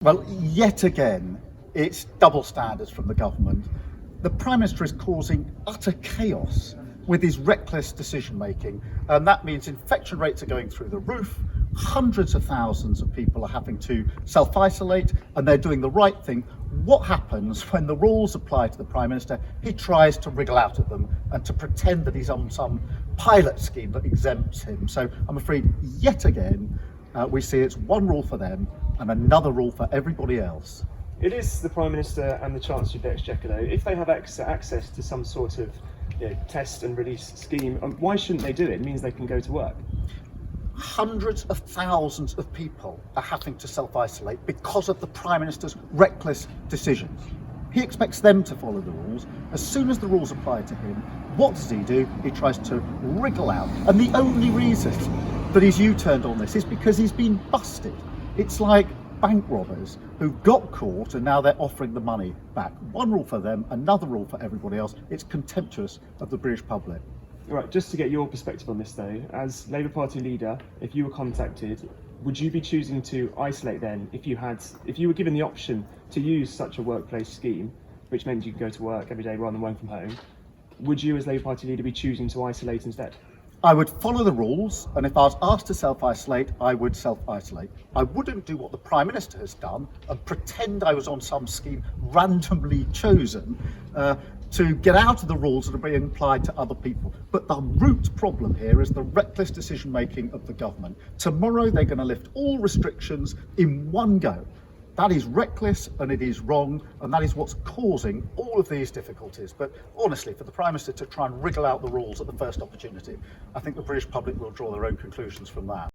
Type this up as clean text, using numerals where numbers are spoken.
Well, yet again, it's double standards from the government. The Prime Minister is causing utter chaos with his reckless decision making, and that means infection rates are going through the roof. Hundreds of thousands of people are having to self-isolate, and they're doing the right thing. What happens when the rules apply to the Prime Minister? He tries to wriggle out of them and to pretend that he's on some pilot scheme that exempts him. So I'm afraid yet again we see it's one rule for them and another rule for everybody else. It is the Prime Minister and the Chancellor of the Exchequer, though. If they have access to some sort of test and release scheme, why shouldn't they do it? It means they can go to work. Hundreds of thousands of people are having to self-isolate because of the Prime Minister's reckless decisions. He expects them to follow the rules. As soon as the rules apply to him, what does he do? He tries to wriggle out. And the only reason that he's U-turned on this is because he's been busted. It's like bank robbers who got caught and now they're offering the money back. One rule for them, another rule for everybody else. It's contemptuous of the British public. Right, just to get your perspective on this though, as Labour Party leader, if you were contacted, would you be choosing to isolate then if you were given the option to use such a workplace scheme, which meant you could go to work every day rather than work from home? Would you as Labour Party leader be choosing to isolate instead? I would follow the rules, and if I was asked to self-isolate, I would self-isolate. I wouldn't do what the Prime Minister has done and pretend I was on some scheme randomly chosen to get out of the rules that are being applied to other people. But the root problem here is the reckless decision-making of the government. Tomorrow they're going to lift all restrictions in one go. That is reckless and it is wrong, and that is what's causing all of these difficulties. But honestly, for the Prime Minister to try and wriggle out the rules at the first opportunity, I think the British public will draw their own conclusions from that.